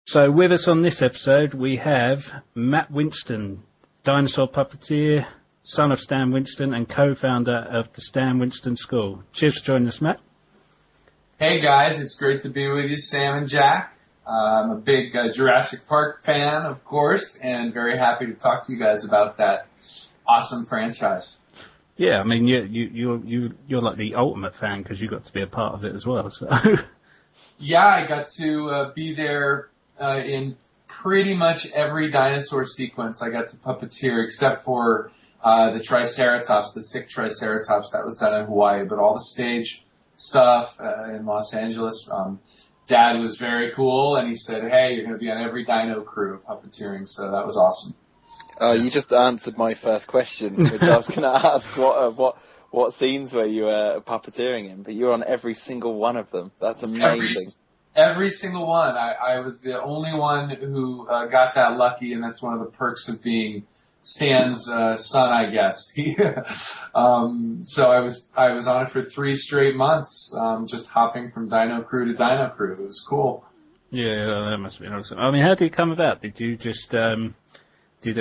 So with us on this episode, we have Matt Winston, dinosaur puppeteer, son of Stan Winston, and co-founder of the Stan Winston School. Cheers for joining us, Matt. Hey guys, it's great to be with you, Sam and Jack. I'm a big Jurassic Park fan, of course, and very happy to talk to you guys about that awesome franchise. Yeah, I mean, you're like the ultimate fan because you got to be a part of it as well. So. Yeah, I got to be there in pretty much every dinosaur sequence. I got to puppeteer, except for the Triceratops, the sick Triceratops that was done in Hawaii, but all the stage stuff in Los Angeles. Dad was very cool, and he said, "Hey, you're going to be on every dino crew puppeteering," so that was awesome. Oh, you just answered my first question, which I was going to ask what scenes were you puppeteering in, but you're on every single one of them. That's amazing. Every single one. I was the only one who got that lucky, and that's one of the perks of being Stan's son, I guess. So I was on it for 3 straight months, just hopping from dino crew to dino crew. It was cool. Yeah, that must have been awesome. I mean, how did it come about? Did you just did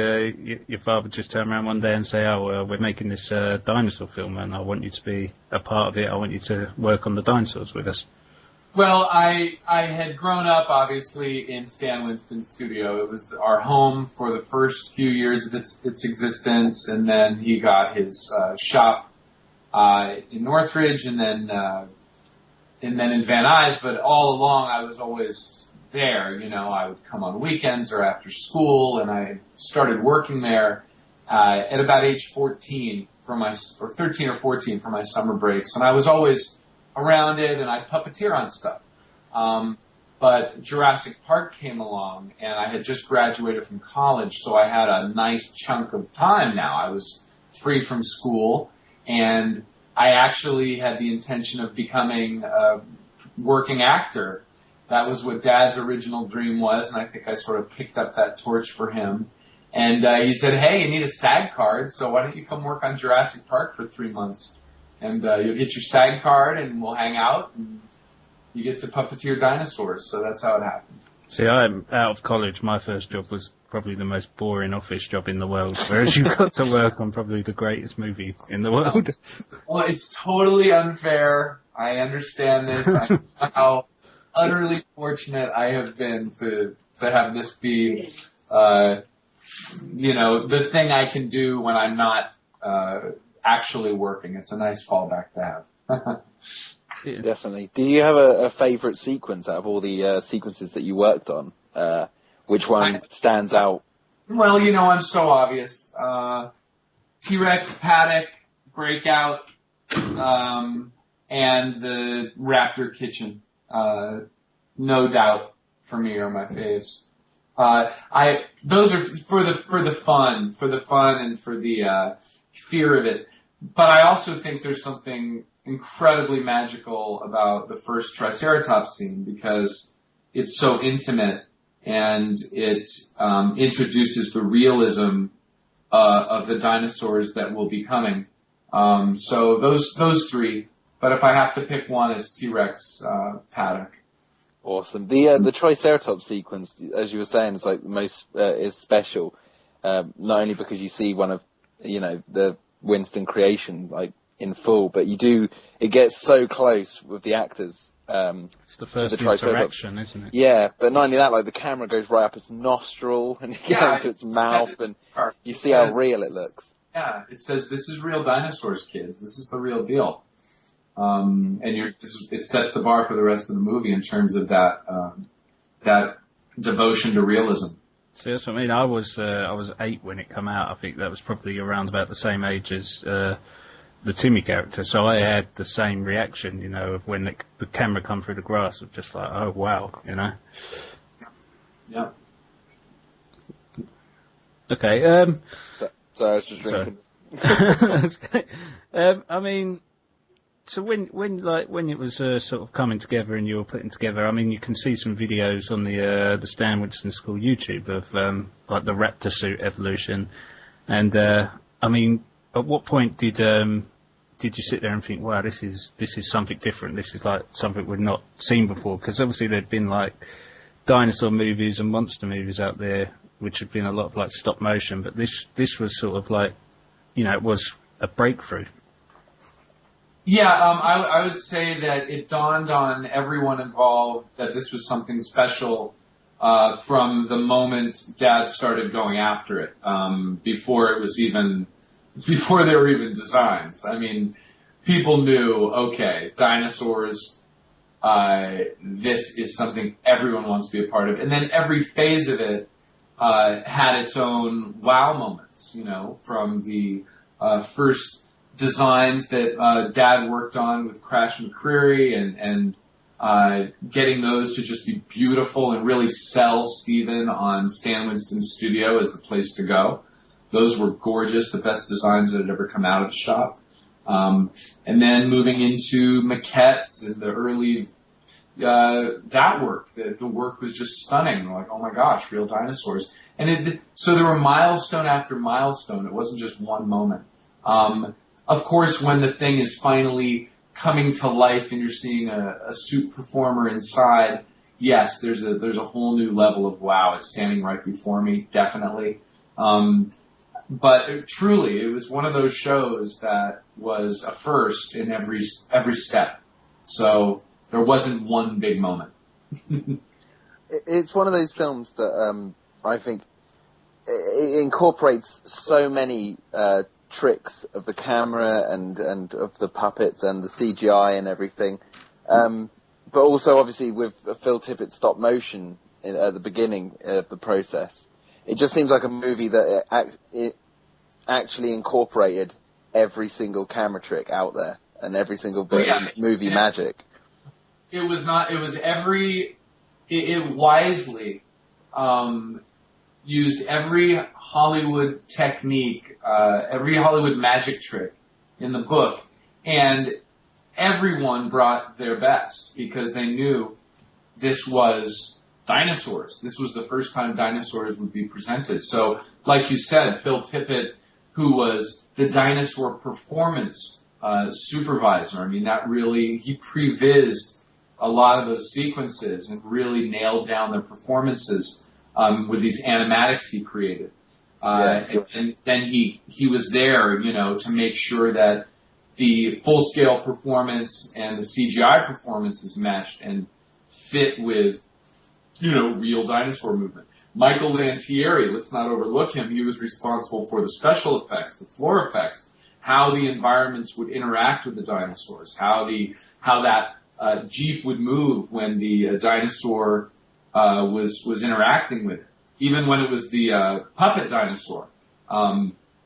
your father just turn around one day and say, "Oh, we're making this dinosaur film, and I want you to be a part of it. I want you to work on the dinosaurs with us"? Well, I had grown up, obviously, in Stan Winston's studio. It was our home for the first few years of its existence, and then he got his shop in Northridge, and then in Van Nuys. But all along, I was always there. You know, I would come on weekends or after school, and I started working there at about age 14 or 13 or 14 for my summer breaks, and I was always around it, and I puppeteer on stuff. But Jurassic Park came along, and I had just graduated from college, so I had a nice chunk of time now. I was free from school, and I actually had the intention of becoming a working actor. That was what Dad's original dream was, and I think I sort of picked up that torch for him. And he said, "Hey, you need a SAG card, so why don't you come work on Jurassic Park for 3 months? And you'll get your SAG card, and we'll hang out, and you get to puppeteer dinosaurs." So that's how it happened. See, I'm out of college. My first job was probably the most boring office job in the world, whereas you got to work on probably the greatest movie in the world. Well, it's totally unfair. I understand this. I know how utterly fortunate I have been to have this be, the thing I can do when I'm not actually working. It's a nice fallback to have. Yeah. Definitely. Do you have a favourite sequence out of all the sequences that you worked on? Which one stands out? Well, I'm so obvious. T-Rex, Paddock, Breakout, and the Raptor Kitchen. No doubt for me are my faves. Those are for the fun and for the fear of it. But I also think there's something incredibly magical about the first Triceratops scene because it's so intimate and it introduces the realism of the dinosaurs that will be coming. So those 3. But if I have to pick one, it's T-Rex, Paddock. Awesome. The Triceratops sequence, as you were saying, is like the most is special. Not only because you see one of the Winston creation like in full, but it gets so close with the actors. It's the first interaction, isn't it? Yeah, but not only that, like the camera goes right up its nostril and you get into its mouth, and you see how real it looks. Yeah, it says, "This is real dinosaurs, kids. This is the real deal." And it sets the bar for the rest of the movie in terms of that devotion to realism. See, that's what I mean. I was 8 when it came out. I think that was probably around about the same age as the Timmy character. So I had the same reaction, of when the camera come through the grass, of just like, oh wow, Yeah. Okay. So I was just drinking. I mean, so when it was sort of coming together and you were putting together, I mean, you can see some videos on the Stan Winston School YouTube of like the raptor suit evolution, and I mean, at what point did you sit there and think, wow, this is something different? This is like something we've not seen before? Because obviously there'd been like dinosaur movies and monster movies out there, which have been a lot of like stop motion, but this was sort of like, it was a breakthrough. Yeah, I would say that it dawned on everyone involved that this was something special from the moment Dad started going after it. Before there were even designs. I mean, people knew, okay, dinosaurs. This is something everyone wants to be a part of, and then every phase of it had its own wow moments. From the first designs that Dad worked on with Crash McCreary and getting those to just be beautiful and really sell Steven on Stan Winston's studio as the place to go. Those were gorgeous, the best designs that had ever come out of the shop. And then moving into maquettes and the early, that work, the work was just stunning. Like, oh my gosh, real dinosaurs. And so there were milestone after milestone. It wasn't just one moment. Of course, when the thing is finally coming to life and you're seeing a suit performer inside, yes, there's a whole new level of wow. It's standing right before me, definitely. But truly, it was one of those shows that was a first in every step. So there wasn't one big moment. It's one of those films that I think it incorporates so many tricks of the camera and of the puppets and the CGI and everything. But also, obviously, with Phil Tippett's stop motion at the beginning of the process, it just seems like a movie that it actually incorporated every single camera trick out there and every single bit of movie magic. It was wisely used every Hollywood technique, every Hollywood magic trick in the book, and everyone brought their best because they knew this was dinosaurs. This was the first time dinosaurs would be presented. So, like you said, Phil Tippett, who was the dinosaur performance supervisor, I mean, he pre-vised a lot of those sequences and really nailed down the performances with these animatics he created. And then he was there, to make sure that the full-scale performance and the CGI performances meshed and fit with, real dinosaur movement. Michael Lantieri, let's not overlook him. He was responsible for the special effects, the floor effects, how the environments would interact with the dinosaurs, how that Jeep would move when the dinosaur was interacting with it. Even when it was the puppet dinosaur,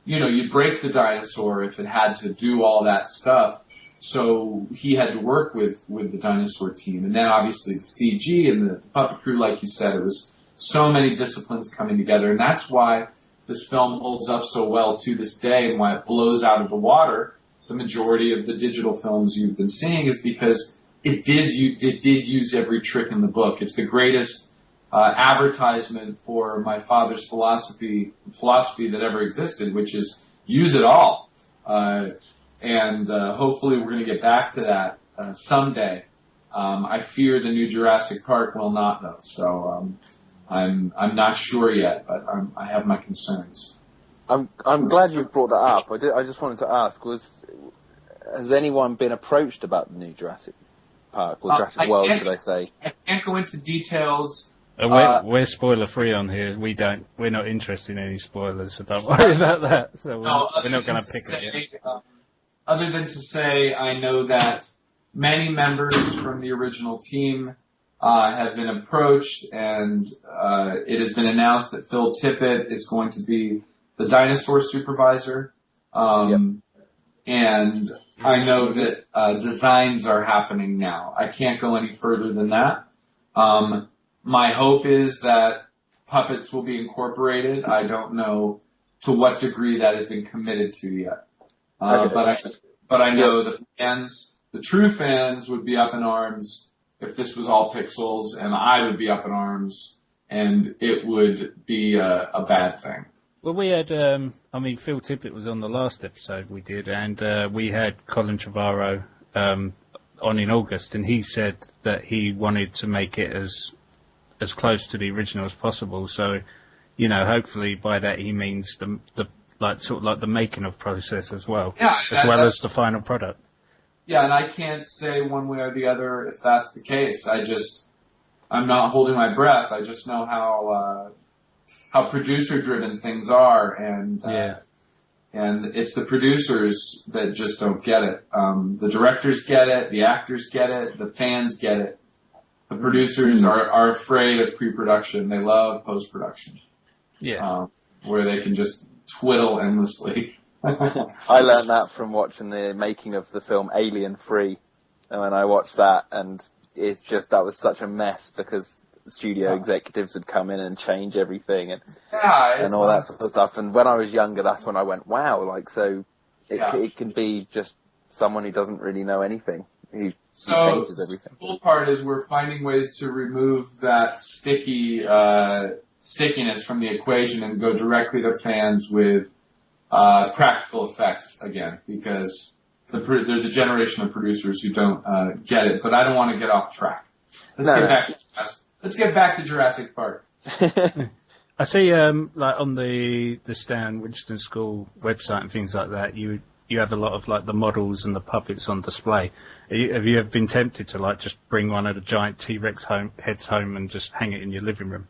you'd break the dinosaur if it had to do all that stuff. So he had to work with the dinosaur team. And then obviously the CG and the puppet crew, like you said, it was so many disciplines coming together. And that's why this film holds up so well to this day and why it blows out of the water the majority of the digital films you've been seeing is because it did use every trick in the book. It's the greatest advertisement for my father's philosophy that ever existed, which is use it all. And hopefully we're going to get back to that someday. I fear the new Jurassic Park will not, though. So I'm not sure yet, but I have my concerns. I'm glad you brought that up. I just wanted to ask: has anyone been approached about the new Jurassic Park or Jurassic World? Should I say? I can't go into details. We're spoiler free on here. We're not interested in any spoilers, so don't worry about that. So we're not going to pick it yet. Other than to say, I know that many members from the original team have been approached, and it has been announced that Phil Tippett is going to be the Dinosaur Supervisor. And I know that designs are happening now. I can't go any further than that. My hope is that puppets will be incorporated. I don't know to what degree that has been committed to yet. But I know the true fans would be up in arms if this was all pixels, and I would be up in arms, and it would be a bad thing. Well, we had, Phil Tippett was on the last episode we did, and we had Colin Trevorrow on in August, and he said that he wanted to make it as as close to the original as possible. So, you know, hopefully by that he means the like sort of like the making of process as well, as well as the final product. Yeah, and I can't say one way or the other if that's the case. I'm not holding my breath. I just know how producer-driven things are, and it's the producers that just don't get it. The directors get it, the actors get it, the fans get it. The producers are afraid of pre-production. They love post-production. Yeah. Where they can just twiddle endlessly. I learned that from watching the making of the film Alien 3, and when I watched that, and it's just, that was such a mess because studio executives would come in and change everything and all that sort of stuff. And when I was younger, that's when I went, wow, like, so it can be just someone who doesn't really know anything who changes everything. The cool part is we're finding ways to remove that stickiness from the equation and go directly to fans with practical effects again, because there's a generation of producers who don't get it. But I don't want to get off track. Let's get back to Jurassic Park. I see, like on the Stan Winston School website and things like that, you have a lot of like the models and the puppets on display. Have you ever been tempted to like just bring one of the giant T-Rex heads home and just hang it in your living room?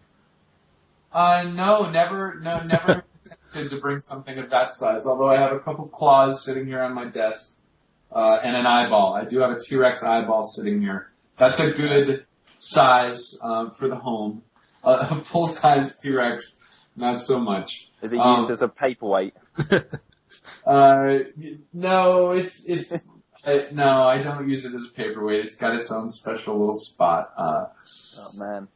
No, never tempted to bring something of that size. Although I have a couple claws sitting here on my desk, and an eyeball. I do have a T-Rex eyeball sitting here. That's a good size for the home. A full-size T-Rex, not so much. Is it used as a paperweight? No, no, I don't use it as a paperweight. It's got its own special little spot. Oh man.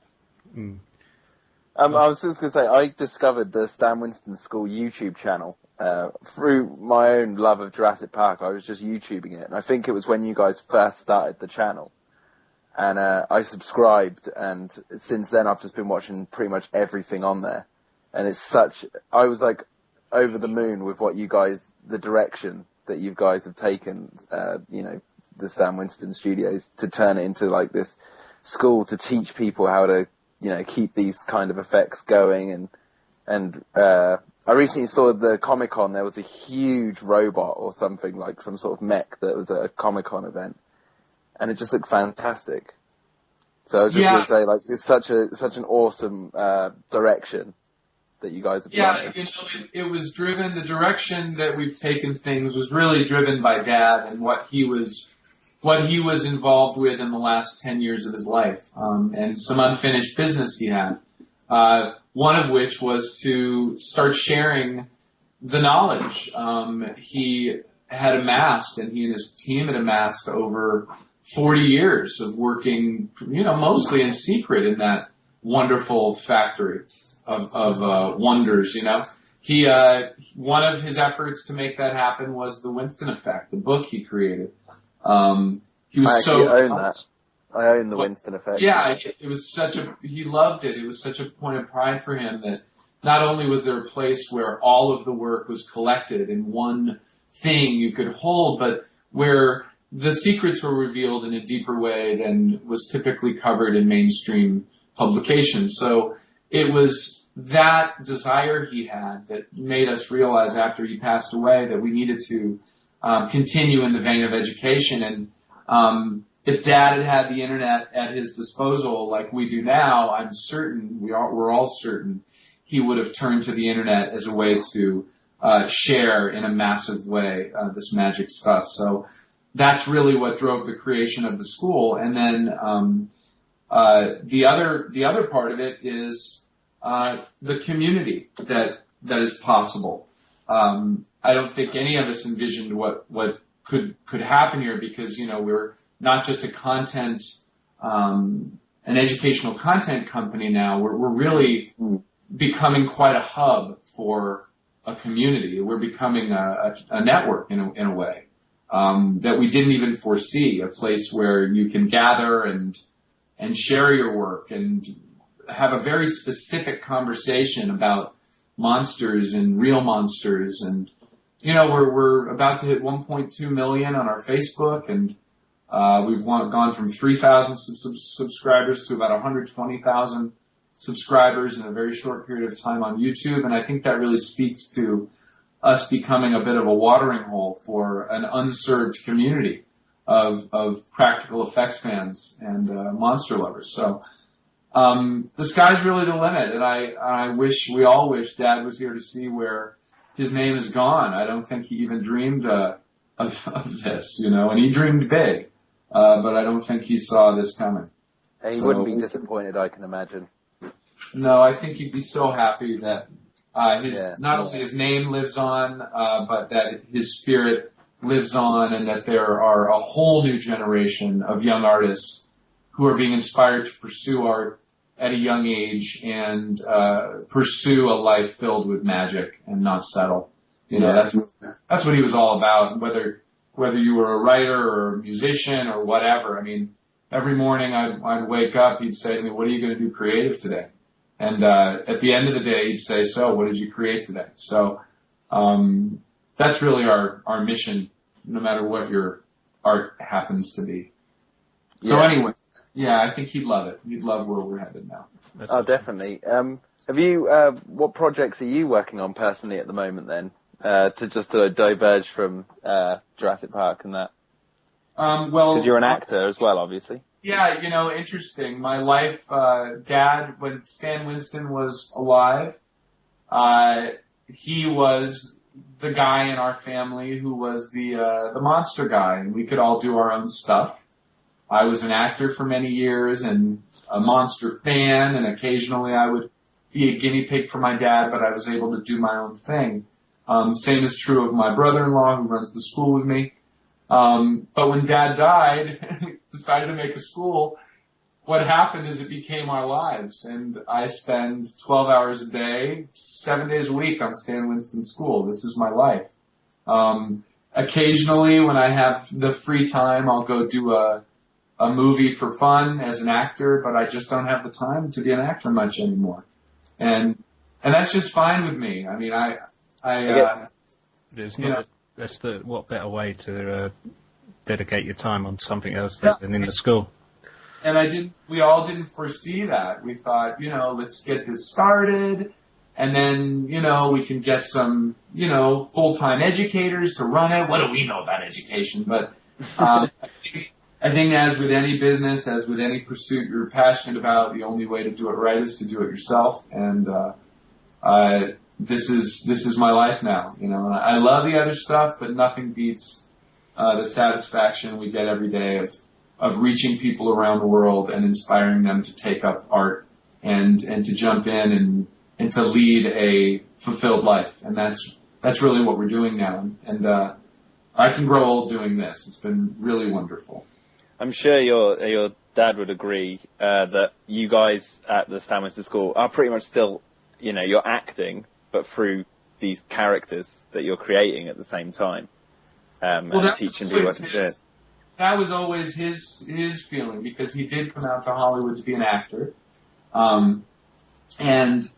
I was just going to say, I discovered the Stan Winston School YouTube channel through my own love of Jurassic Park. I was just YouTubing it, and I think it was when you guys first started the channel. And I subscribed, and since then I've just been watching pretty much everything on there. And I was like over the moon with what you guys, the direction that you guys have taken, you know, the Stan Winston Studios, to turn it into like this school to teach people how to, you know, keep these kind of effects going. And I recently saw the Comic-Con. There was a huge robot or something, like some sort of mech that was at a Comic-Con event. And it just looked fantastic. So I was just going to say, like, it's such an awesome direction that you guys have gone in. You know, it was driven, the direction that we've taken things was really driven by Dad and what he was involved with in the last 10 years of his life, and some unfinished business he had. One of which was to start sharing the knowledge he had amassed, and he and his team had amassed over 40 years of working, you know, mostly in secret in that wonderful factory of wonders, you know. One of his efforts to make that happen was the Winston Effect, the book he created. He was I own that. I own the Winston Effect. Yeah, it was he loved it. It was such a point of pride for him that not only was there a place where all of the work was collected in one thing you could hold, but where the secrets were revealed in a deeper way than was typically covered in mainstream publications. So it was that desire he had that made us realize after he passed away that we needed to continue in the vein of education. And if Dad had the internet at his disposal like we do now, I'm certain, we're all certain, he would have turned to the internet as a way to share in a massive way this magic stuff. So that's really what drove the creation of the school. And then the other part of it is the community that is possible. I don't think any of us envisioned what could happen here, because, you know, we're not just an educational content company now. We're really becoming quite a hub for a community. We're becoming a network in a way. That we didn't even foresee, a place where you can gather and share your work and have a very specific conversation about monsters and real monsters. And, you know, we're about to hit 1.2 million on our Facebook, and we've gone from 3,000 subscribers to about 120,000 subscribers in a very short period of time on YouTube, and I think that really speaks to us becoming a bit of a watering hole for an unserved community of practical effects fans and monster lovers. So the sky's really the limit, and we all wish Dad was here to see where his name is gone. I don't think he even dreamed of this, and he dreamed big, but I don't think he saw this coming. He wouldn't be disappointed, I can imagine. No, I think he'd be so happy that not only his name lives on, but that his spirit lives on, and that there are a whole new generation of young artists who are being inspired to pursue art at a young age and pursue a life filled with magic and not settle. That's what he was all about. Whether you were a writer or a musician or whatever. I mean, every morning I'd wake up, he'd say to me, "What are you going to do creative today?" And at the end of the day, he'd say, "So, what did you create today?" So that's really our mission, no matter what your art happens to be. Yeah. So anyway, I think he'd love it. He'd love where we're headed now. Oh, definitely. Have you? What projects are you working on personally at the moment then? To diverge from Jurassic Park and that. Because you're an actor as well, obviously. Yeah, interesting. My life, Dad, when Stan Winston was alive, he was the guy in our family who was the monster guy, and we could all do our own stuff. I was an actor for many years and a monster fan, and occasionally I would be a guinea pig for my dad, but I was able to do my own thing. Same is true of my brother-in-law who runs the school with me. But when Dad died, decided to make a school, what happened is it became our lives. And I spend 12 hours a day, 7 days a week on Stan Winston School. This is my life. Occasionally, when I have the free time, I'll go do a movie for fun as an actor, but I just don't have the time to be an actor much anymore. And that's just fine with me. I mean, what better way to dedicate your time on something else than in the school? And we all didn't foresee that. We thought, let's get this started, and then, we can get some, full-time educators to run it. What do we know about education? But I think as with any business, as with any pursuit you're passionate about, the only way to do it right is to do it yourself. And this is my life now, And I love the other stuff, but nothing beats the satisfaction we get every day of reaching people around the world and inspiring them to take up art and to jump in and to lead a fulfilled life. And that's really what we're doing now. And I can grow old doing this. It's been really wonderful. I'm sure your dad would agree that you guys at the Stan Winston School are pretty much still, you're acting, but through these characters that you're creating at the same time, and teaching people what to do. That was always his feeling, because he did come out to Hollywood to be an actor, and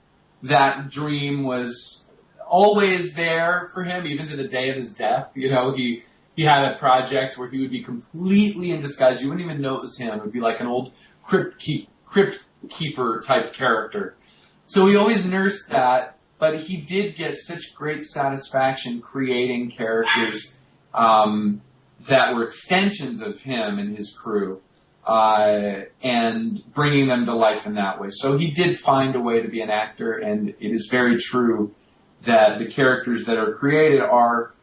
that dream was always there for him, even to the day of his death. He had a project where he would be completely in disguise. You wouldn't even know it was him. It would be like an old crypt keeper type character. So he always nursed that, but he did get such great satisfaction creating characters that were extensions of him and his crew, and bringing them to life in that way. So he did find a way to be an actor, and it is very true that the characters that are created are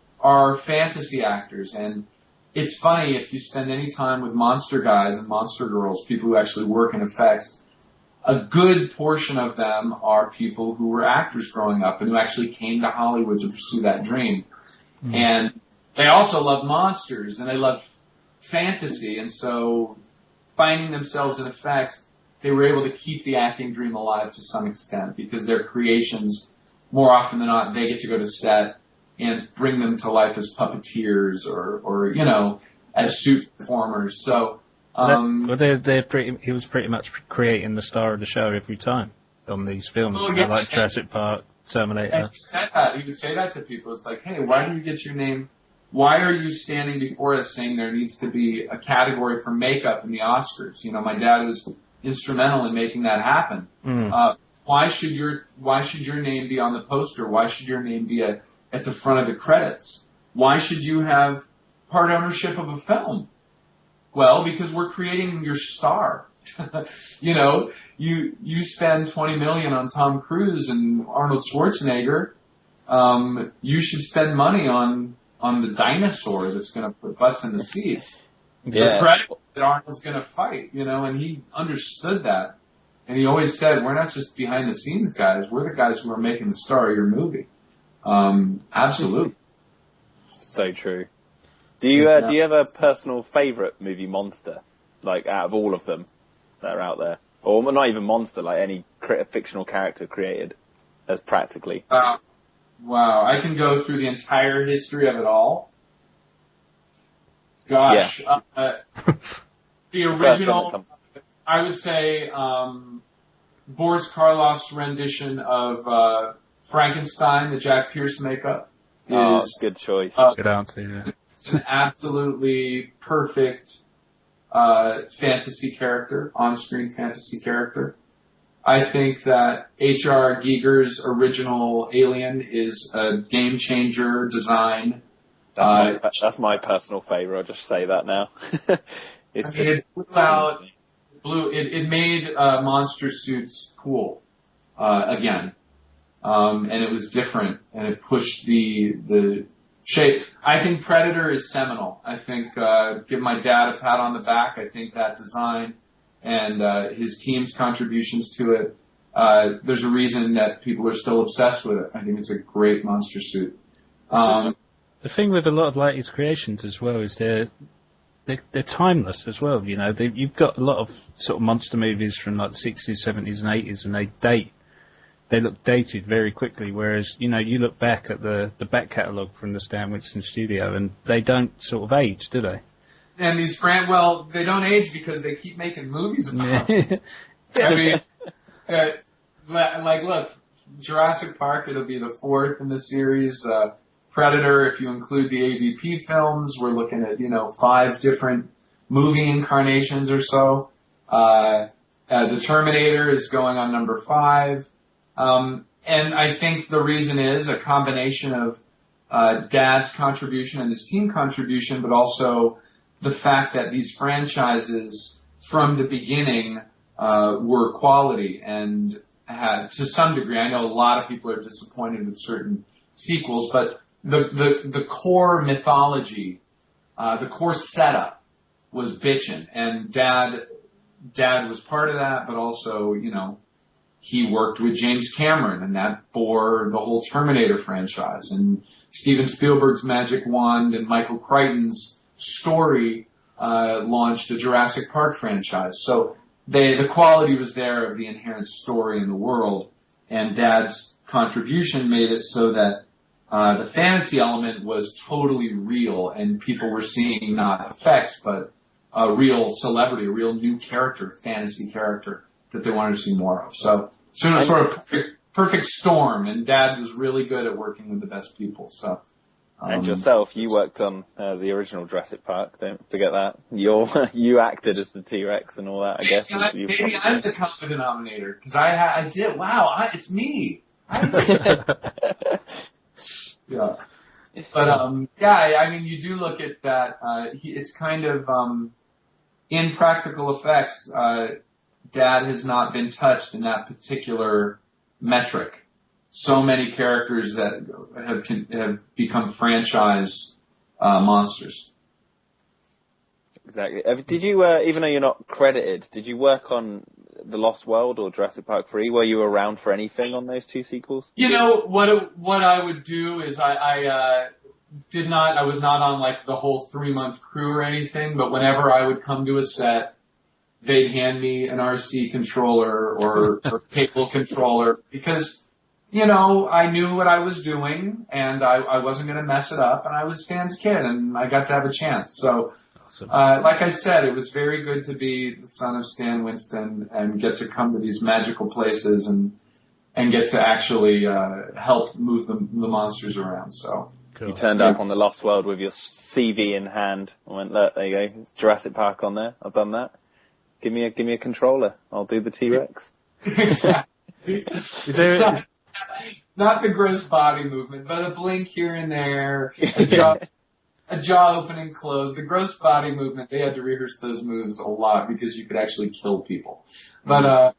fantasy actors. And it's funny, if you spend any time with monster guys and monster girls, people who actually work in effects, a good portion of them are people who were actors growing up and who actually came to Hollywood to pursue that dream. Mm. And they also love monsters and they love fantasy. And so finding themselves in effects, they were able to keep the acting dream alive to some extent, because their creations, more often than not, they get to go to set and bring them to life as puppeteers or as suit performers. So, he was pretty much creating the star of the show every time on these films, like Jurassic Park, Terminator. He would say that to people. It's like, hey, why do you get your name? Why are you standing before us saying there needs to be a category for makeup in the Oscars? My dad is instrumental in making that happen. Why should your name be on the poster? Why should your name be at the front of the credits? Why should you have part ownership of a film? Well, because we're creating your star. You spend $20 million on Tom Cruise and Arnold Schwarzenegger. You should spend money on the dinosaur that's going to put butts in the seats. The credit that Arnold's going to fight, and he understood that. And he always said, we're not just behind the scenes guys, we're the guys who are making the star of your movie. Absolutely. So true. Do you have a personal favourite movie monster, like out of all of them that are out there? Or not even monster, like any fictional character created as practically? Wow, I can go through the entire history of it all. Gosh. Yeah. The original, I would say, Boris Karloff's rendition of Frankenstein, the Jack Pierce makeup, is good choice. Good answer, yeah. It's an absolutely perfect fantasy character, on-screen fantasy character. I think that H.R. Giger's original Alien is a game-changer design. That's my personal favorite. I'll just say that now. It made monster suits cool again, and it was different, and it pushed the shape. I think Predator is seminal. I think give my dad a pat on the back. I think that design and his team's contributions to it. There's a reason that people are still obsessed with it. I think it's a great monster suit. The thing with a lot of like his creations as well is they're timeless as well. You've got a lot of sort of monster movies from like the 60s, 70s, and 80s, and they look dated very quickly. Whereas you look back at the back catalogue from the Stan Winston studio, and they don't sort of age, do they? And these they don't age because they keep making movies about them. I mean, look, Jurassic Park, it'll be the 4th in the series. Predator, if you include the AVP films, we're looking at, 5 different movie incarnations or so. The Terminator is going on number 5. And I think the reason is a combination of Dad's contribution and his team contribution, but also the fact that these franchises from the beginning were quality and had, to some degree, I know a lot of people are disappointed with certain sequels, but the core mythology, the core setup was bitchin', and Dad was part of that, but also, he worked with James Cameron, and that bore the whole Terminator franchise, and Steven Spielberg's magic wand and Michael Crichton's story launched the Jurassic Park franchise. So the quality was there of the inherent story in the world, and Dad's contribution made it so that the fantasy element was totally real, and people were seeing not effects, but a real celebrity, a real new character, fantasy character that they wanted to see more of. So sort of perfect storm, and Dad was really good at working with the best people. So. And yourself, you worked on the original Jurassic Park. Don't forget that. You acted as the T-Rex and all that. I guess. Maybe I'm the common denominator because I did. Wow, it's me. Yeah, but I mean, you do look at that. It's kind of in practical effects. Dad has not been touched in that particular metric. So many characters that have become franchise monsters. Exactly. Did you, even though you're not credited, did you work on The Lost World or Jurassic Park 3? Were you around for anything on those 2 sequels? What I would do is I was not on like the whole 3-month crew or anything, but whenever I would come to a set, they'd hand me an RC controller or cable controller because, I knew what I was doing and I wasn't going to mess it up, and I was Stan's kid and I got to have a chance. So, like I said, it was very good to be the son of Stan Winston and get to come to these magical places and get to actually help move the monsters around. So cool. You turned up on The Lost World with your CV in hand and went, look, there you go, Jurassic Park on there. I've done that. Give me a controller. I'll do the T-Rex. Exactly. Is there? Not the gross body movement, but a blink here and there, a jaw open and close. The gross body movement, they had to rehearse those moves a lot because you could actually kill people. But, a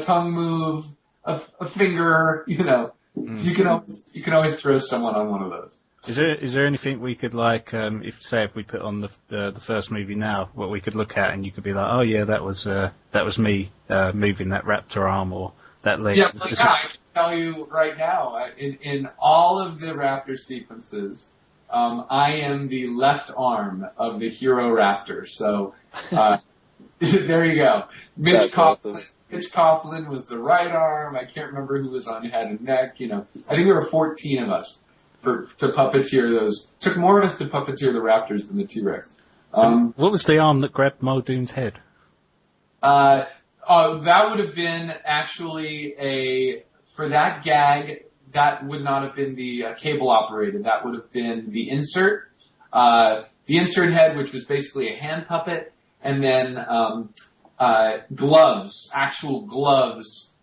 tongue move, a finger, you can always throw someone on one of those. Is there anything we could if we put on the first movie now, what we could look at and you could be like, oh yeah, that was me moving that raptor arm or that leg. Yeah, I can tell you right now, in all of the raptor sequences, I am the left arm of the hero raptor. So there you go. Mitch Coughlin was the right arm. I can't remember who was on head and neck. I think there were 14 of us to puppeteer those. Took more of us to puppeteer the raptors than the T-Rex. What was the arm that grabbed Muldoon's head? That would have been actually for that gag, that would not have been the cable operated. That would have been the insert. The insert head, which was basically a hand puppet, and then gloves, actual gloves,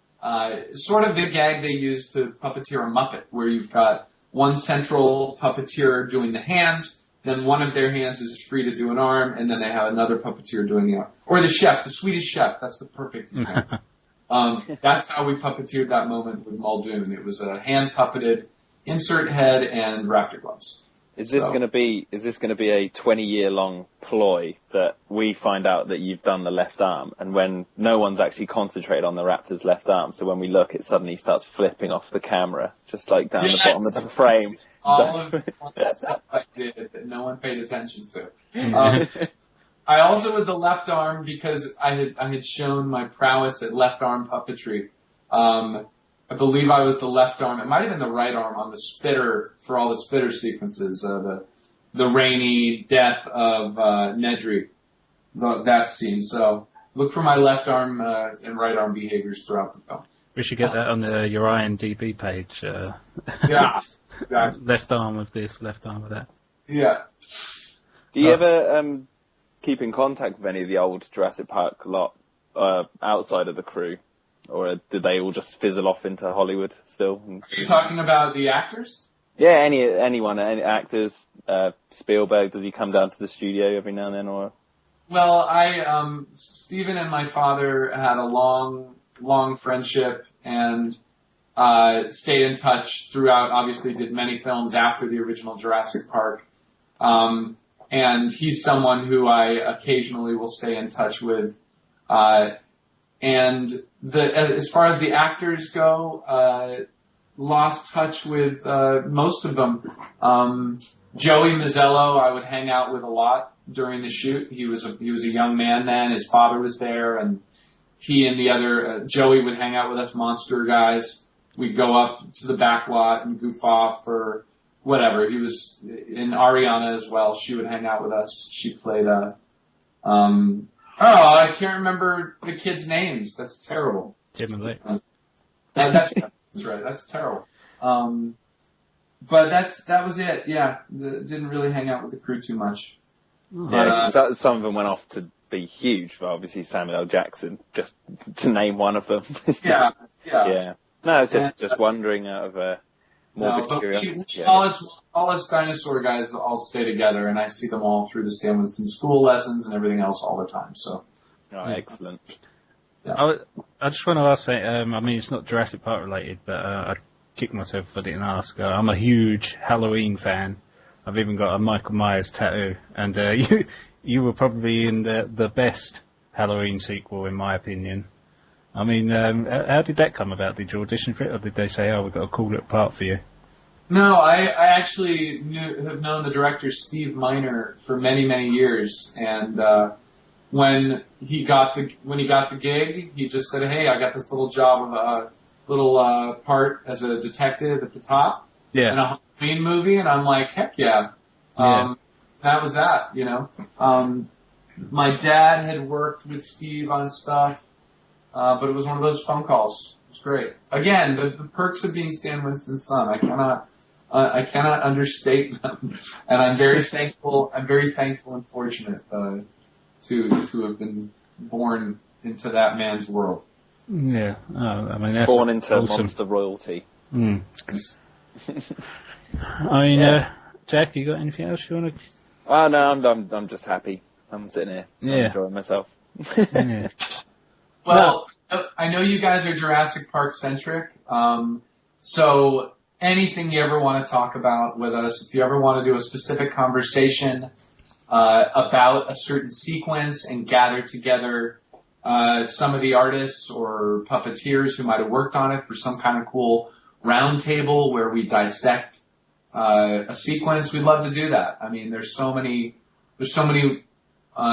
sort of the gag they use to puppeteer a Muppet, where you've got one central puppeteer doing the hands, then one of their hands is free to do an arm, and then they have another puppeteer doing the arm. Or the chef, the Swedish chef, that's the perfect example. That's how we puppeteered that moment with Muldoon. It was a hand puppeted insert head and raptor gloves. Is this going to be a 20-year-long ploy that we find out that you've done the left arm, and when no one's actually concentrated on the raptor's left arm, so when we look, it suddenly starts flipping off the camera, just like down the bottom of the frame. All of the stuff I did that no one paid attention to. I also with the left arm, because I had shown my prowess at left arm puppetry. I believe I was the left arm. It might have been the right arm on the spitter for all the spitter sequences. The rainy death of Nedry, that scene. So look for my left arm and right arm behaviors throughout the film. We should get that on your IMDb page. Yeah, exactly. Left arm of this, left arm of that. Yeah. Do you ever keep in contact with any of the old Jurassic Park lot outside of the crew? Or did they all just fizzle off into Hollywood still? Are you talking about the actors? Yeah, anyone, any actors. Spielberg, does he come down to the studio every now and then, or? Well, Stephen and my father had a long friendship and stayed in touch throughout. Obviously, did many films after the original Jurassic Park, and he's someone who I occasionally will stay in touch with. And as far as the actors go, lost touch with most of them. Joey Mazzello, I would hang out with a lot during the shoot. He was a young man then. His father was there, and he and the other Joey would hang out with us monster guys. We'd go up to the back lot and goof off or whatever. He was in Ariana as well. She would hang out with us. She played I can't remember the kids' names. That's terrible. Tim and Lex. That's right. That's terrible. But that was it. Yeah, didn't really hang out with the crew too much. Yeah, some of them went off to be huge. But obviously Samuel L. Jackson, just to name one of them. Yeah. No, it's just wondering out of morbid curiosity. All us dinosaur guys all stay together, and I see them all through the Stan Winston school lessons and everything else all the time. So, excellent. Yeah. I just want to ask, it's not Jurassic Park related, but I kicked myself if I didn't ask. I'm a huge Halloween fan. I've even got a Michael Myers tattoo, and you were probably in the best Halloween sequel, in my opinion. How did that come about? Did you audition for it, or did they say, we've got a cool little part for you? No, I actually have known the director Steve Miner for many, many years, and when he got the gig, he just said, "Hey, I got this little job of a little part as a detective at the top in a Halloween movie," and I'm like, "Heck yeah!" That was that, My dad had worked with Steve on stuff, but it was one of those phone calls. It was great. Again, the perks of being Stan Winston's son. I cannot understate them, and I'm very thankful. I'm very thankful and fortunate to have been born into that man's world. Yeah. Oh, I mean, that's Born into awesome. monster royalty. Mm. I mean, Jack, you got anything else you want to? Oh no, I'm just happy. I'm sitting here. I'm Yeah. enjoying myself. Yeah. Well, I know you guys are Jurassic Park centric, so anything you ever want to talk about with us, if you ever want to do a specific conversation about a certain sequence and gather together some of the artists or puppeteers who might have worked on it for some kind of cool round table where we dissect a sequence, we'd love to do that. I mean, there's so many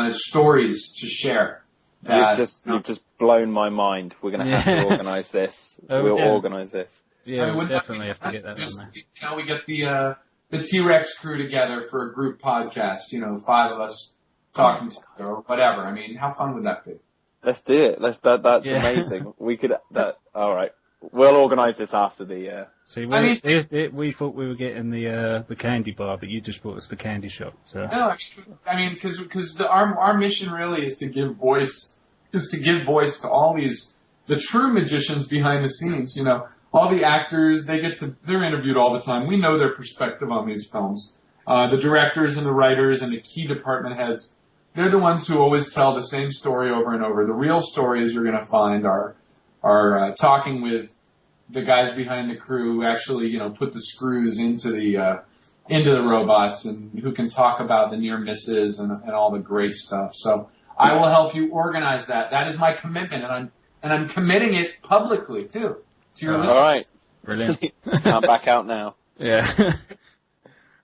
stories to share. You've just blown my mind. We're going to have to organise this. We'll organise this. Yeah, we definitely have to get that on there. You know, we get the T-Rex crew together for a group podcast. You know, 5 of us talking together or whatever. I mean, how fun would that be? Let's do it. That's amazing. We could. All right. We'll organise this after the. See, we thought we were getting the candy bar, but you just brought us the candy shop. So. No, I mean, because our mission really is to give voice to all the true magicians behind the scenes. You know, all the actors, they're interviewed all the time. We know their perspective on these films. The directors and the writers and the key department heads, they're the ones who always tell the same story over and over. The real stories you're going to find are talking with the guys behind the crew who actually, you know, put the screws into the robots and who can talk about the near misses and all the great stuff. So I will help you organize that. That is my commitment, and I'm committing it publicly too to your listeners. All right, Brilliant. I'm back out now. Yeah.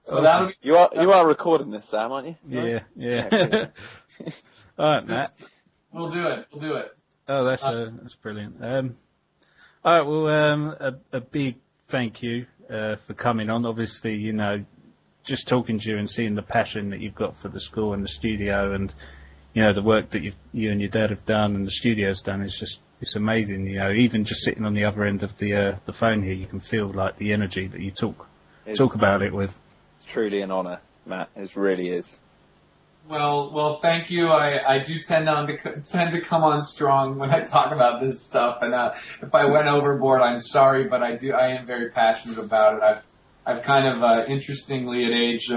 So that'll be. You are recording this, Sam, aren't you? Yeah. All right, Matt. We'll do it. Oh, that's brilliant. All right, well, a big thank you for coming on. Obviously, you know, just talking to you and seeing the passion that you've got for the school and the studio, and you know the work that you and your dad have done and the studio's done is it's amazing. You know, even just sitting on the other end of the phone here, you can feel like the energy that you talk about it with. It's truly an honour, Matt. It really is. Well, thank you. I do tend to come on strong when I talk about this stuff, and if I went overboard, I'm sorry, but I am very passionate about it. I've kind of interestingly at age,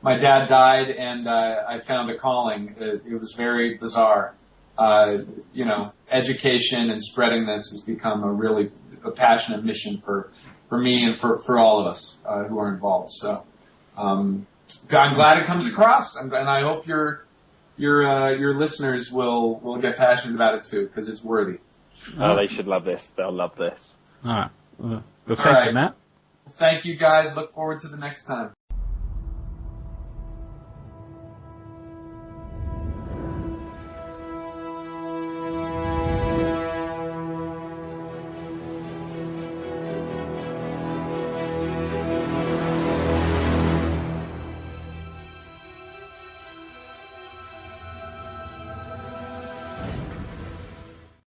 my dad died, and I found a calling. It was very bizarre. You know, education and spreading this has become a passionate mission for me and for all of us who are involved. So. I'm glad it comes across, and I hope your listeners will get passionate about it too, because it's worthy. Oh, they should love this. They'll love this. All right. Well, thank you, Matt. Thank you, guys. Look forward to the next time.